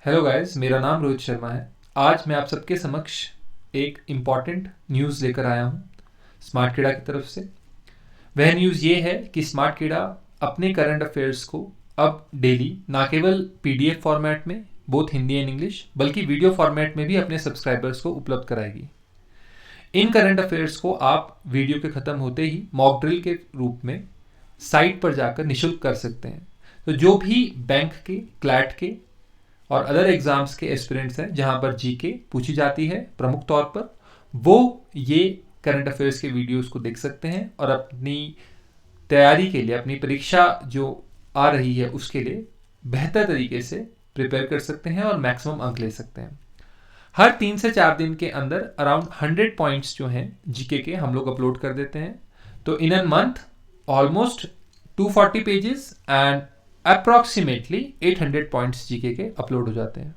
Hello guys, मेरा नाम रोहित शर्मा है। आज मैं आप सबके समक्ष एक इम्पॉर्टेंट न्यूज़ लेकर आया हूँ स्मार्ट कीड़ा की तरफ से। वह न्यूज़ ये है कि स्मार्ट कीड़ा अपने करंट अफेयर्स को अब डेली ना केवल पीडीएफ फॉर्मेट में, बोथ हिंदी एंड इंग्लिश, बल्कि वीडियो फॉर्मेट में भी अपने सब्सक्राइबर्स को उपलब्ध कराएगी। इन करंट अफेयर्स को आप वीडियो के ख़त्म होते ही मॉक ड्रिल के रूप में साइट पर जाकर निःशुल्क कर सकते हैं। तो जो भी बैंक के, क्लैट के और अदर एग्जाम्स के एस्पिरेंट्स हैं जहां पर जीके पूछी जाती है प्रमुख तौर पर, वो ये करंट अफेयर्स के वीडियोस को देख सकते हैं और अपनी तैयारी के लिए, अपनी परीक्षा जो आ रही है उसके लिए बेहतर तरीके से प्रिपेयर कर सकते हैं और मैक्सिमम अंक ले सकते हैं। हर 3 से 4 दिन के अंदर अराउंड 100 पॉइंट्स जो हैं जीके के हम लोग अपलोड कर देते हैं। तो in a month almost 240 pages and approximately 800 points GK के अपलोड हो जाते हैं।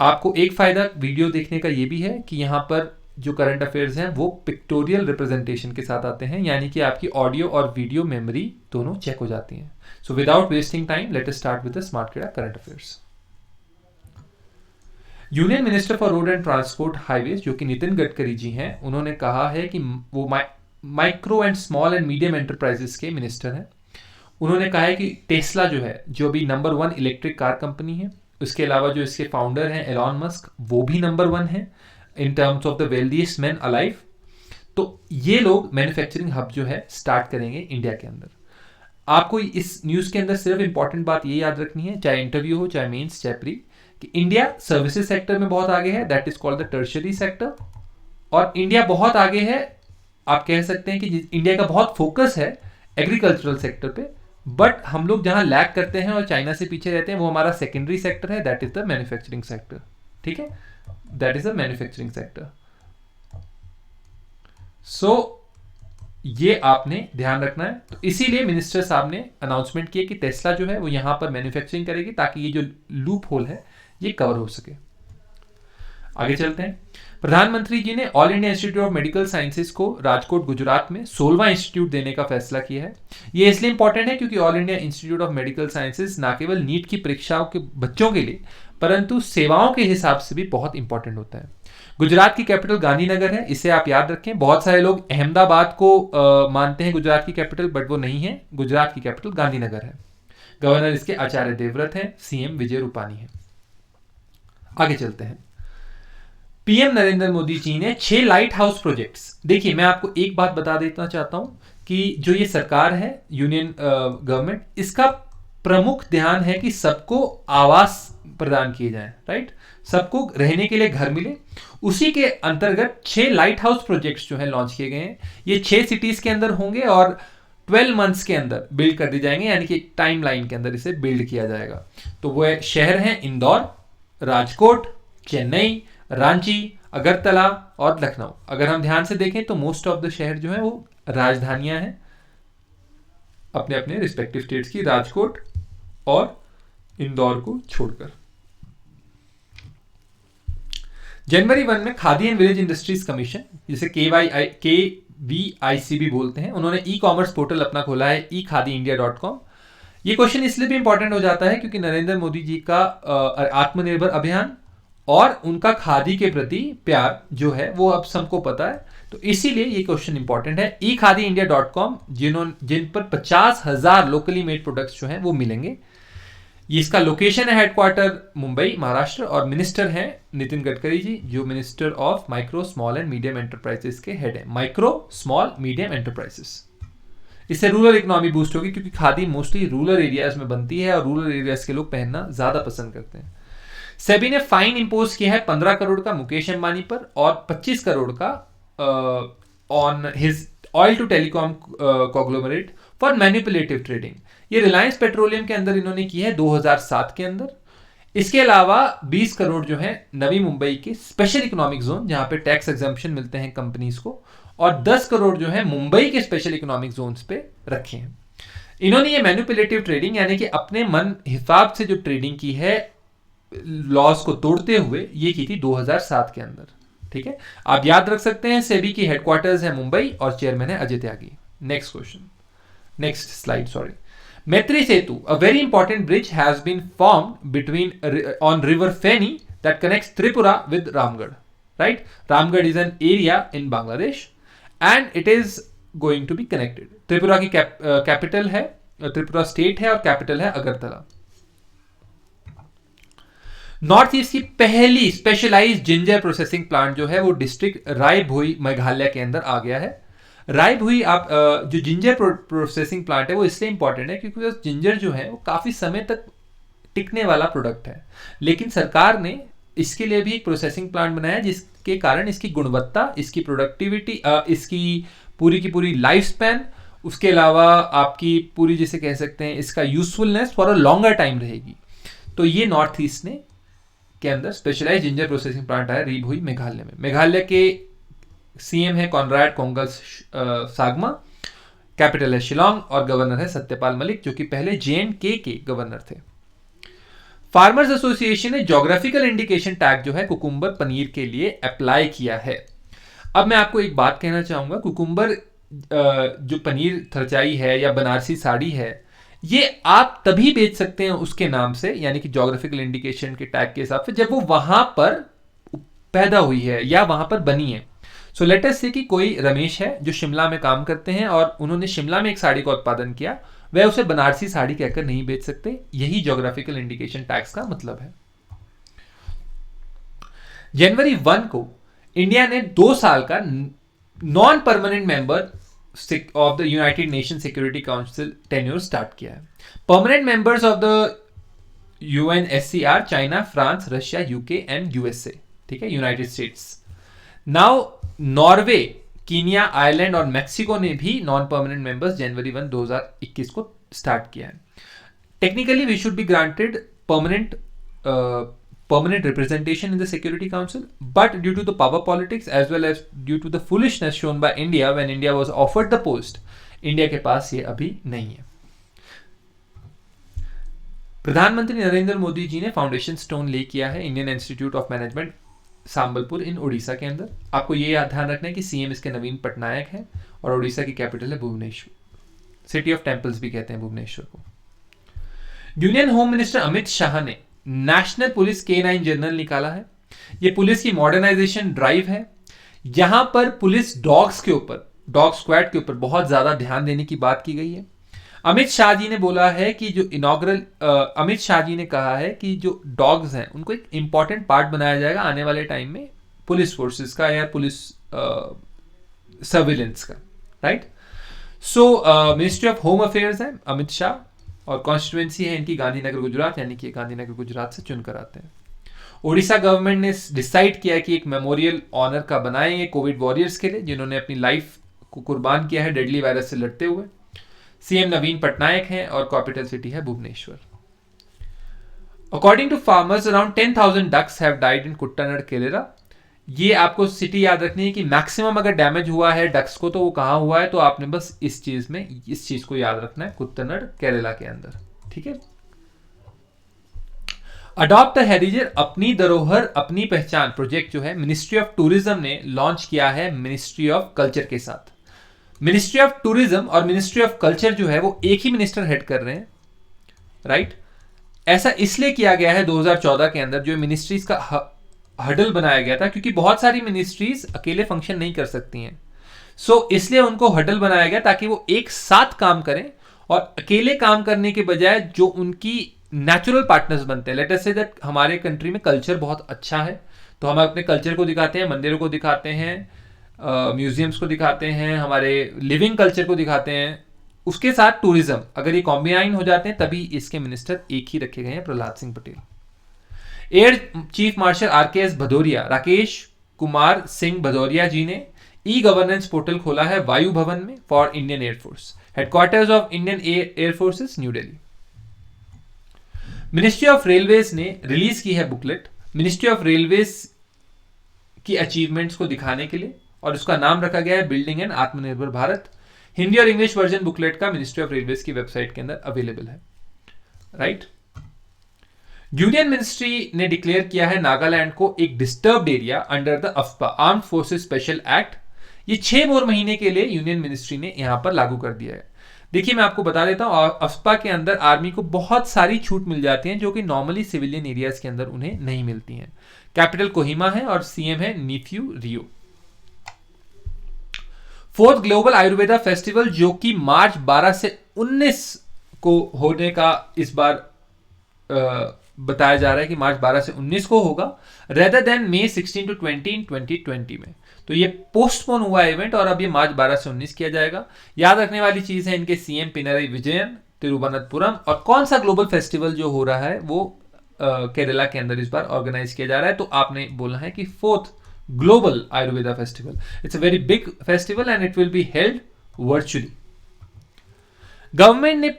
आपको एक फ़ायदा वीडियो देखने का ये भी है कि यहाँ पर जो करंट अफेयर्स हैं वो पिक्टोरियल रिप्रेजेंटेशन के साथ आते हैं, यानी कि आपकी ऑडियो और वीडियो मेमोरी दोनों चेक हो जाती हैं। So without wasting time let us start with the smart Keeda current affairs. Union minister for road and transport highways जो कि नितिन गडकरी जी हैं, उन्होंने कहा है कि वो micro and small and medium enterprises के मिनिस्टर हैं। उन्होंने कहा है कि टेस्ला जो है, जो अभी नंबर 1 इलेक्ट्रिक कार कंपनी है, उसके अलावा जो इसके फाउंडर हैं एलॉन मस्क, वो भी नंबर 1 है in terms of the wealthiest man alive. तो ये लोग मैन्युफैक्चरिंग हब जो है स्टार्ट करेंगे इंडिया के अंदर। आपको इस न्यूज़ के अंदर सिर्फ इंपॉर्टेंट बात ये याद रखनी है, चाहे इंटरव्यू हो, चाहे मेंस, चाहे प्री, कि इंडिया सर्विसेज सेक्टर में बहुत आगे है, that is called the tertiary sector. और इंडिया बहुत आगे है, आप कह सकते हैं कि इंडिया का बहुत फोकस है एग्रीकल्चरल सेक्टर पे, बट हम लोग जहां लैग करते हैं और चाइना से पीछे रहते हैं वो हमारा सेकेंडरी सेक्टर है, that is the manufacturing sector. ठीक है, that is the manufacturing sector. So ये आपने ध्यान रखना है। तो इसीलिए मिनिस्टर साहब ने अनाउंसमेंट किया कि टेस्ला जो है वो यहां पर मैन्युफैक्चरिंग करेगी ताकि ये जो लूप होल है ये कवर हो सके। आगे चलते हैं। प्रधानमंत्री जी ने all India institute of medical sciences को राजकोट गुजरात में 16वां इंस्टीट्यूट देने का फैसला किया है। ये इसलिए इंपॉर्टेंट है क्योंकि all India institute of medical sciences ना केवल नीट की परीक्षाओं के बच्चों के लिए, परंतु सेवाओं के हिसाब से भी बहुत इंपॉर्टेंट होता है। गुजरात की कैपिटल गांधीनगर है, इसे आप याद रखें। बहुत सारे लोग अहमदाबाद को मानते हैं गुजरात की कैपिटल, बट वो नहीं है। गुजरात की कैपिटल गांधीनगर है। गवर्नर इसके आचार्य देवव्रत हैं, सीएम विजय रूपानी है। आगे चलते हैं। पीएम नरेंद्र मोदी जी ने 6 लाइट हाउस प्रोजेक्ट्स, देखिए मैं आपको एक बात बता देना चाहता हूं कि जो ये सरकार है, यूनियन गवर्नमेंट, इसका प्रमुख ध्यान है कि सबको आवास प्रदान किए जाएं, राइट, सबको रहने के लिए घर मिले। उसी के अंतर्गत 6 लाइट हाउस प्रोजेक्ट्स जो है लॉन्च किए गए हैं। ये 6 सिटीज के अंदर होंगे और 12 मंथ्स के अंदर बिल्ड कर दी जाएंगे, यानी कि एक टाइम लाइन के अंदर इसे बिल्ड किया जाएगा। तो वो शहर हैं इंदौर, राजकोट, चेन्नई, रांची, अगरतला और लखनऊ। अगर हम ध्यान से देखें तो मोस्ट ऑफ द शहर जो है वो राजधानियां हैं अपने अपने रिस्पेक्टिव स्टेट्स की, राजकोट और इंदौर को छोड़कर। जनवरी 1 में khadi and village industries commission, जिसे KVIC भी बोलते हैं, उन्होंने ई कॉमर्स पोर्टल अपना खोला है ekhadiindia.com। ये क्वेश्चन इसलिए भी इंपॉर्टेंट हो जाता है क्योंकि नरेंद्र मोदी जी का आत्मनिर्भर अभियान और उनका खादी के प्रति प्यार जो है वो अब सबको पता है, तो इसीलिए ये क्वेश्चन इंपॉर्टेंट है। ekhadiindia.com जिन पर 50,000 लोकली मेड प्रोडक्ट्स जो हैं वो मिलेंगे। ये इसका लोकेशन है हेडक्वार्टर मुंबई, महाराष्ट्र, और मिनिस्टर हैं नितिन गडकरी जी, जो minister of micro small and medium enterprises के हेड है। माइक्रो स्मॉल मीडियम एंटरप्राइजेस, इससे रूरल इकोनॉमी बूस्ट होगी क्योंकि खादी मोस्टली रूरल एरियाज में बनती है और रूरल एरियाज के लोग पहनना ज्यादा पसंद करते हैं। सेबी ने फाइन इंपोज किया है 15 करोड़ का मुकेश अंबानी पर और 25 करोड़ का on his oil to telecom conglomerate for manipulative trading. ये रिलायंस पेट्रोलियम के अंदर इन्होंने की है 2007 के अंदर। इसके अलावा 20 करोड़ जो है नवी मुंबई के स्पेशल इकोनॉमिक जोन, जहां पे टैक्स एग्जम्पशन मिलते हैं कंपनीज को, और 10 करोड़ जो है मुंबई के स्पेशल इकोनॉमिक जोन्स पे रखे हैं। इन्होंने ये मैनिपुलेटिव ट्रेडिंग यानी कि अपने मन हिसाब से जो ट्रेडिंग की है लॉस को तोड़ते हुए, ये की थी 2007 के अंदर। ठीक है, आप याद रख सकते हैं सेबी की हेडक्वार्टर्स है मुंबई और चेयरमैन है Ajay Tyagi. Next question, next slide, sorry. Metri Setu, a very important bridge, has been formed on River Feni that connects Tripura with Ramgarh. Right? Ramgarh is an area in Bangladesh, and it is going to be connected. Tripura की capital है, Tripura state है और capital है Agartala. North east की पहली specialised ginger processing plant जो है वो डिस्ट्रिक्ट रायभोई मेघालय के अंदर आ गया है. रायभोई आप जो जिंजर प्रोसेसिंग प्लांट है वो इसलिए इंपॉर्टेंट है क्योंकि जिंजर जो है वो काफी समय तक टिकने वाला प्रोडक्ट है, लेकिन सरकार ने इसके लिए भी एक प्रोसेसिंग प्लांट बनाया जिसके कारण इसकी गुणवत्ता, इसकी प्रोडक्टिविटी, इसकी पूरी की पूरी लाइफ स्पैन, उसके अलावा आपकी पूरी जिसे कह सकते हैं इसका usefulness for a longer time रहेगी. तो ये नॉर्थ ईस्ट ने के अंदर स्पेशलाइज्ड जिंजर प्रोसेसिंग प्लांट है रिभुई मेघालय में. मेघालय के सीएम है कॉनराड कोंगल सागमा, कैपिटल है शिलोंग और गवर्नर है सत्यपाल मलिक जो कि पहले J&K के गवर्नर थे. फार्मर्स एसोसिएशन ने ज्योग्राफिकल इंडिकेशन टैग जो है कुकुम्बर पनीर के लिए अप्लाई किया है. अब मैं आपको एक बात कहना चाहूंगा, कुकुम्बर जो पनीर थरचाई है या बनारसी साड़ी है ये आप तभी बेच सकते हैं उसके नाम से, यानी कि ज्योग्राफिकल इंडिकेशन के टैग के हिसाब से, जब वो वहां पर पैदा हुई है या वहां पर बनी है. सो लेट अस से कि कोई रमेश है जो शिमला में काम करते हैं और उन्होंने शिमला में एक साड़ी का उत्पादन किया, वह उसे बनारसी साड़ी कहकर नहीं बेच सकते. यही ज्योग्राफिकल इंडिकेशन टैग्स का मतलब है. जनवरी 1 को इंडिया ने 2 साल का non permanent member of the United nation security council tenure start किया है. Permanent members of the UNSCR China, France, Russia, UK and USA. ठीक है, United states. Now Norway, Kenya, Ireland और मैक्सिको ने भी नॉन परमानेंट मेंबर्स जनवरी 1, 2021 को start किया है. Technically we should be granted permanent representation in the Security Council, but due to the power politics as well as due to the foolishness shown by India when India was offered the post, India के पास ये अभी नहीं है. प्रधानमंत्री नरेंद्र मोदी जी ने foundation stone ले किया है Indian Institute of Management Sambalpur in Orissa के अंदर. आपको ये ध्यान रखना है कि सीएम इसके नवीन पटनायक हैं और उड़ीसा की कैपिटल है भुवनेश्वर. सिटी ऑफ टेम्पल्स भी कहते हैं भुवनेश्वर को. Union home minister Amit Shah ने नेशनल पुलिस K9 जर्नल निकाला है. यह पुलिस की मॉडर्नाइजेशन ड्राइव है. यहां पर पुलिस डॉग्स के ऊपर, डॉग स्क्वाड के ऊपर बहुत ज्यादा ध्यान देने की बात की गई है. अमित शाह जी ने बोला है कि जो अमित शाह जी ने कहा है कि जो डॉग्स हैं उनको एक इंपॉर्टेंट पार्ट बनाया जाएगा आने वाले टाइम में पुलिस फोर्सेस का या पुलिस सर्विलेंस का. Right. So ministry of home affairs है अमित शाह और कॉन्स्टिट्यूएंसी है इनकी गांधीनगर गुजरात, यानी कि गांधीनगर गुजरात से चुनकर आते हैं. ओडिशा गवर्नमेंट ने डिसाइड किया कि एक मेमोरियल ऑनर का बनाएंगे कोविड वॉरियर्स के लिए जिन्होंने अपनी लाइफ को कुर्बान किया है डेडली वायरस से लड़ते हुए. सीएम नवीन पटनायक हैं और कैपिटल सिटी है Bhubaneswar. According to farmers around 10,000 ducks have died in Kuttanad Kerala. ये आपको सिटी याद रखनी है कि मैक्सिमम अगर डैमेज हुआ है डक्स को तो वो कहां हुआ है, तो आपने बस इस चीज को याद रखना है, कुट्टानड केरला के अंदर. ठीक है. अडॉप्ट द हेरिटेज, अपनी धरोहर अपनी पहचान प्रोजेक्ट जो है मिनिस्ट्री ऑफ टूरिज्म ने लॉन्च किया है मिनिस्ट्री ऑफ कल्चर के साथ. मिनिस्ट्री ऑफ टूरिज्म और मिनिस्ट्री ऑफ कल्चर जो है वो एक ही मिनिस्टर हेड कर रहे हैं. राइट. ऐसा इसलिए किया गया है 2014 के अंदर जो मिनिस्ट्रीज का हडल बनाया गया था क्योंकि बहुत सारी मिनिस्ट्रीज अकेले फंक्शन नहीं कर सकती हैं. सो इसलिए उनको हडल बनाया गया ताकि वो एक साथ काम करें और अकेले काम करने के बजाय जो उनकी नेचुरल पार्टनर्स बनते हैं. लेट अस से दैट हमारे कंट्री में कल्चर बहुत अच्छा है तो हम अपने कल्चर को दिखाते हैं, मंदिरों को दिखाते हैं, म्यूजियम्स को दिखाते हैं, हमारे लिविंग कल्चर को दिखाते हैं. उसके साथ टूरिज्म अगर ये कॉम्बिनाइन हो जाते हैं तभी इसके मिनिस्टर एक ही रखे गए हैं, Prahlad Singh Patel. Air chief marshal RKS Bhadauria, Rakesh Kumar Singh Bhadauria ji ने ई गवर्नेंस पोर्टल खोला है वायु भवन में for Indian air force. Headquarters of Indian air forces new Delhi. Ministry of railways ने रिलीज की है बुकलेट मिनिस्ट्री ऑफ रेलवेज की अचीवमेंट्स को दिखाने के लिए और उसका नाम रखा गया है बिल्डिंग एंड आत्मनिर्भर भारत. हिंदी और इंग्लिश वर्जन बुकलेट का मिनिस्ट्री ऑफ रेलवेज की वेबसाइट के अंदर अवेलेबल है. राइट. यूनियन मिनिस्ट्री ने डिक्लेयर किया है नागालैंड को एक डिस्टर्ब्ड एरिया अंडर द अफ्पा आर्म्ड फोर्सेस स्पेशल एक्ट. ये 6 और महीने के लिए यूनियन मिनिस्ट्री ने यहां पर लागू कर दिया है. देखिए मैं आपको बता देता हूँ, अफ्स्पा के अंदर आर्मी को बहुत सारी छूट मिल जाती हैं जो कि नॉर्मली सिविलियन एरियाज के अंदर उन्हें नहीं मिलती हैं। कैपिटल कोहिमा है और सीएम है नीफ्यू रियो। फोर्थ ग्लोबल आयुर्वेदा फेस्टिवल जो कि मार्च 12 से 19 को होने का इस बार बताया जा रहा है कि मार्च 12 से 19 को होगा, रेदर देन May 16 to 20 इन 2020 में। तो ये पोस्टपोन हुआ इवेंट और अब ये मार्च 12 से 19 किया जाएगा। याद रखने वाली चीज है इनके सीएम पिनरई विजयन तिरुवनंतपुरम। और कौन सा ग्लोबल फेस्टिवल जो हो रहा है वो केरला के अंदर इस बार ऑर्गेनाइज किया जा रहा है। तो आपने बोला है कि fourth global Ayurveda festival, it's a very big festival and it will be held virtually. Government ने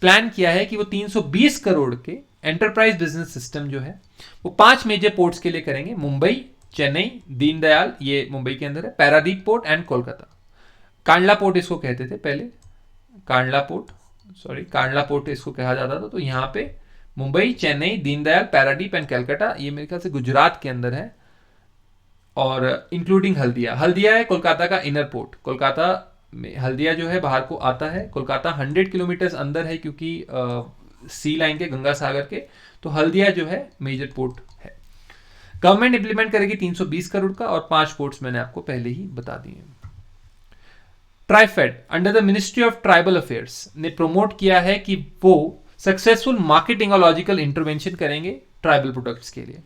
प्लान किया है कि वो 320 करोड़ के एंटरप्राइज बिजनेस सिस्टम जो है वो 5 मेजर पोर्ट्स के लिए करेंगे। मुंबई, चेन्नई, दीनदयाल, ये मुंबई के अंदर है, Paradip port and Kolkata. Kandla port इसको कहते थे पहले, कांडला पोर्ट इसको कहा जाता था। तो यहाँ पे मुंबई, चेन्नई, दीनदयाल, पैरादीप एंड कलकत्ता, ये मेरे ख्याल से गुजरात के अंदर है, और इंक्लूडिंग हल्दिया है कोलकाता का इनर पोर्ट। कोलकाता में हल्दिया जो है बाहर को आता है, कोलकाता 100 किलोमीटर अंदर है क्योंकि सी लाइन के, गंगा सागर के, तो हल्दिया जो है मेजर पोर्ट है। गवर्नमेंट इंप्लीमेंट करेगी 320 करोड़ का, और 5 पोर्ट्स मैंने आपको पहले ही बता दिए। TRIFED under the ministry of tribal affairs ने प्रमोट किया है कि वो सक्सेसफुल मार्केटिंग और लॉजिकल इंटरवेंशन करेंगे ट्राइबल प्रोडक्ट्स के लिए।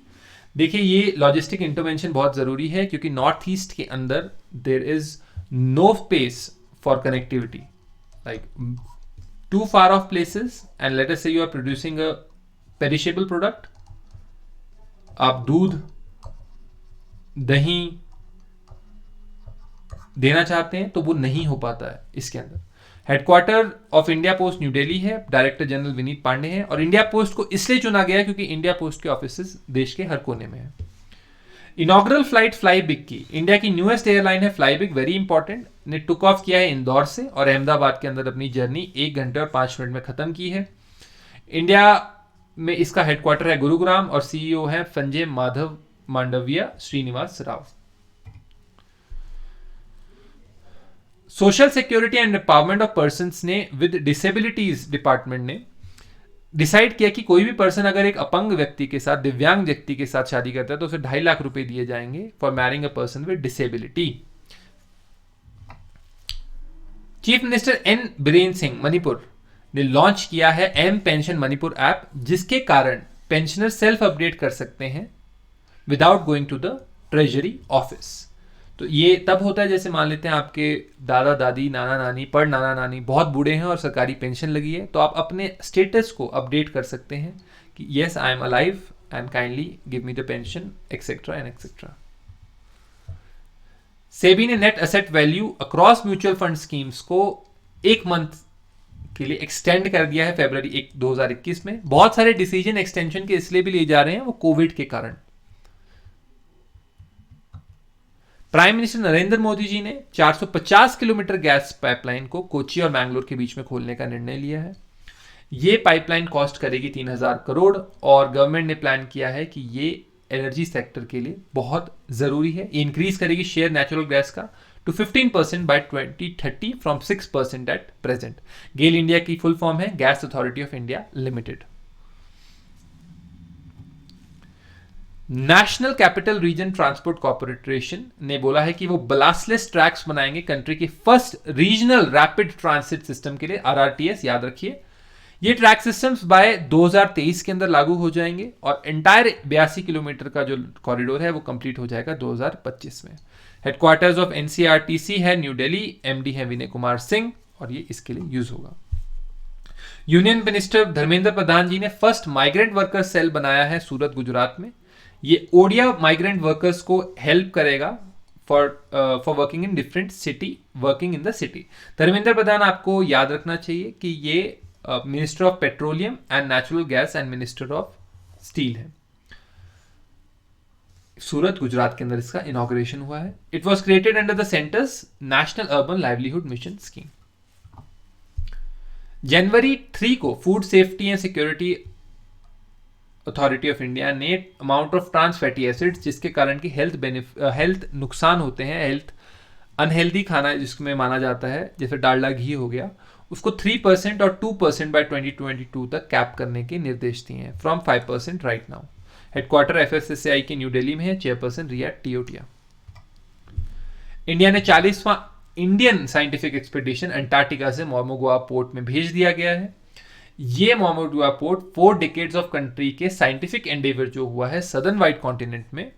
देखिए ये लॉजिस्टिक इंटरवेंशन बहुत जरूरी है क्योंकि नॉर्थ ईस्ट के अंदर there is no space for connectivity, like too far off places, and let us say you are producing a perishable product, आप दूध, दही देना चाहते हैं तो वो नहीं हो पाता है इसके अंदर। Headquarter of India post new Delhi है, डायरेक्टर जनरल विनीत पांडे हैं, और इंडिया पोस्ट को इसलिए चुना गया क्योंकि इंडिया पोस्ट के ऑफिसेस देश के हर कोने में है। इनॉग्रल फ्लाइट फ्लाईबिग की, इंडिया की न्यूएस्ट एयरलाइन है फ्लाईबिग, वेरी इंपॉर्टेंट, ने टुक ऑफ किया है इंदौर से और अहमदाबाद के अंदर अपनी जर्नी 1 घंटे और 5 मिनट में खत्म की है। इंडिया में इसका हेडक्वार्टर है गुरुग्राम और सीईओ है Sanjay Madhav Mandaviya Srinivas Rao. Social security and empowerment of persons ने विद डिसेबिलिटीज डिपार्टमेंट ने डिसाइड किया कि कोई भी पर्सन अगर एक अपंग व्यक्ति के साथ, दिव्यांग व्यक्ति के साथ शादी करता है तो उसे 2.5 लाख रुपए दिए जाएंगे for marrying a person with disability. Chief minister N Biren Singh Manipur ने लॉन्च किया है एम पेंशन मणिपुर ऐप, जिसके कारण पेंशनर सेल्फ अपडेट कर सकते हैं without going to the treasury office. तो ये तब होता है जैसे मान लेते हैं आपके दादा दादी, नाना नानी, पर नाना नानी बहुत बूढ़े हैं और सरकारी पेंशन लगी है, तो आप अपने स्टेटस को अपडेट कर सकते हैं कि yes I am alive and kindly give me the pension etcetera and etcetera. SEBI ने net asset value across mutual fund schemes को 1 मंथ के लिए एक्सटेंड कर दिया है फरवरी 2021 में। बहुत सारे डिसीजन एक्सटेंशन के इसलिए भी लिए जा रहे हैं वो कोविड के कारण। प्राइम मिनिस्टर नरेंद्र मोदी जी ने 450 किलोमीटर गैस पाइपलाइन को कोच्चि और मैंगलोर के बीच में खोलने का निर्णय लिया है। ये पाइपलाइन कॉस्ट करेगी 3000 करोड़ और गवर्नमेंट ने प्लान किया है कि ये एनर्जी सेक्टर के लिए बहुत जरूरी है। ये इंक्रीज करेगी शेयर नेचुरल गैस का to 15% by 2030 from 6% at present. GAIL India की फुल फॉर्म है gas authority of India limited. National capital region transport corporation ने बोला है कि वो ब्लास्टलेस ट्रैक्स बनाएंगे कंट्री के first regional rapid transit system के लिए, आरआरटीएस याद रखिए। ये ट्रैक सिस्टम्स बाय 2023 के अंदर लागू हो जाएंगे और एंटायर 82 किलोमीटर का जो कॉरिडोर है वो कंप्लीट हो जाएगा 2025 में। हेडक्वार्टर्स ऑफ एनसीआरटीसी है न्यू दिल्ली, एमडी है विनय कुमार सिंह और ये इसके लिए यूज होगा। यूनियन मिनिस्टर धर्मेंद्र प्रधान जी ने फर्स्ट माइग्रेंट वर्कर सेल बनाया है सूरत गुजरात में। ये ओडिया माइग्रेंट वर्कर्स को हेल्प करेगा for working in different city, working in the city. Dharmendra Pradhan आपको याद रखना चाहिए कि ये minister of petroleum and natural gas and minister of steel है। सूरत गुजरात के अंदर इसका इनॉग्रेशन हुआ है। It was created under the centre's national urban livelihood mission scheme. जनवरी 3 को food safety and security authority of India ने amount of trans fatty acids जिसके कारण की हेल्थ नुकसान होते हैं, हेल्थ अनहेल्दी खाना जिसमें माना जाता है, जैसे डालडा घी हो गया, उसको 3% और 2% बाय 2022 तक कैप करने के निर्देश दिए हैं, from 5% right now. Headquarter FSSAI के न्यू दिल्ली में है, चेयरपर्सन रिया टियोटिया। इंडिया ने 40वां इंडियन साइंटिफिक एक्सपीडिशन अंटार्कटिका से मोमोगुआ पोर्ट में भेज दिया गया है। ये मोमोगुआ पोर्ट 4 डिकेड्स ऑफ कंट्री के साइंटिफिक एंडेवर जो हुआ है सदर्न वाइट कॉन्टिनेंट में,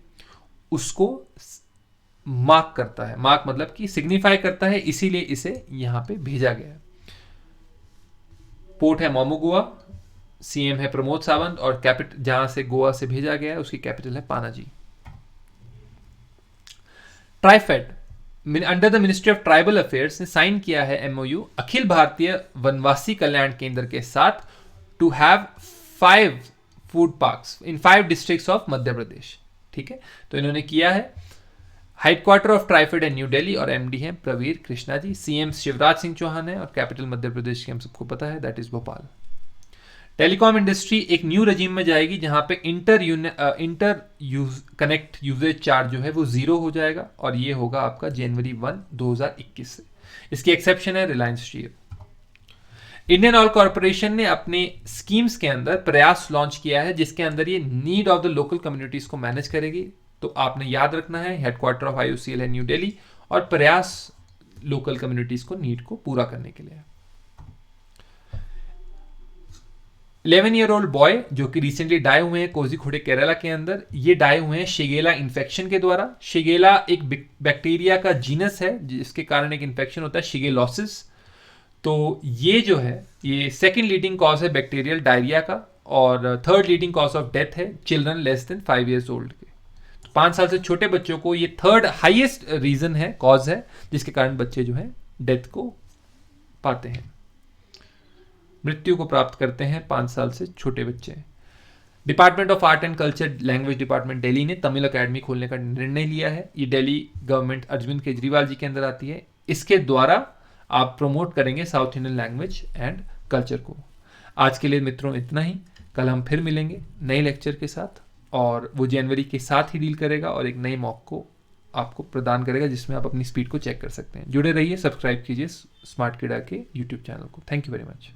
उसको मार्क करता है। मार्क मतलब कि सिग्निफाई करता है, इसीलिए इसे यहां पे भेजा गया है। पोर्ट है मोमोगुआ, सीएम है प्रमोद सावंत, और कैपिटल जहां से गोवा से भेजा गया है उसकी कैपिटल है Panaji. TRIFED under the ministry of tribal affairs ने साइन किया है एमओयू अखिल भारतीय वनवासी कल्याण केंद्र के साथ to have 5 food parks in 5 districts of Madhya Pradesh. ठीक है, तो इन्होंने किया है। हेडक्वार्टर ऑफ ट्राइफेड है न्यू दिल्ली और एमडी है प्रवीर कृष्णा जी। सीएम शिवराज सिंह चौहान है और कैपिटल मध्य प्रदेश की हम सबको पता है, that is Bhopal. Telecom industry एक न्यू रजीम में जाएगी जहां पे इंटर कनेक्ट यूजेज चार्ज जो है वो 0 हो जाएगा, और ये होगा आपका जनवरी 1, 2021 से। इसकी एक्सेप्शन है रिलायंस जियो। इंडियन ऑयल कॉर्पोरेशन ने अपने स्कीम्स के अंदर प्रयास लॉन्च किया है, जिसके अंदर ये need of the local communities को मैनेज करेगी। तो आपने याद रखना है, हेडक्वार्टर ऑफ आईओसीएल है न्यू दिल्ली, और प्रयास लोकल कम्युनिटीज को नीड को पूरा करने के लिए। 11-year-old बॉय जो कि रिसेंटली डाई हुए हैं कोझिकोड केरला के अंदर, ये डाई हुए हैं शिगेला इन्फेक्शन के द्वारा। शिगेला एक बैक्टीरिया का जीनस है जिसके कारण एक इन्फेक्शन होता है, शिगेलोसिस। तो ये जो है ये सेकंड लीडिंग कॉज है बैक्टीरियल डायरिया का, और third leading cause of death है children less than 5 years old के। तो 5 साल से छोटे बच्चों को ये थर्ड हाईएस्ट रीजन है, कॉज है, जिसके कारण बच्चे जो है डेथ को पाते हैं, मृत्यु को प्राप्त करते हैं 5 साल से छोटे बच्चे। Department of art and culture language department Delhi ने तमिल अकेडमी खोलने का निर्णय लिया है। ये दिल्ली गवर्नमेंट अरविंद केजरीवाल जी के अंदर आती है। इसके द्वारा आप प्रमोट करेंगे south Indian language and culture को। आज के लिए मित्रों इतना ही। कल हम फिर मिलेंगे नए लेक्चर के साथ, और वो जनवरी के साथ ही डील करेगा और एक नए मॉक को आपको प्रदान करेगा जिसमें आप अपनी स्पीड को चेक कर सकते हैं। जुड़े रहिए, सब्सक्राइब कीजिए स्मार्ट किडा के यूट्यूब चैनल को। Thank you very much.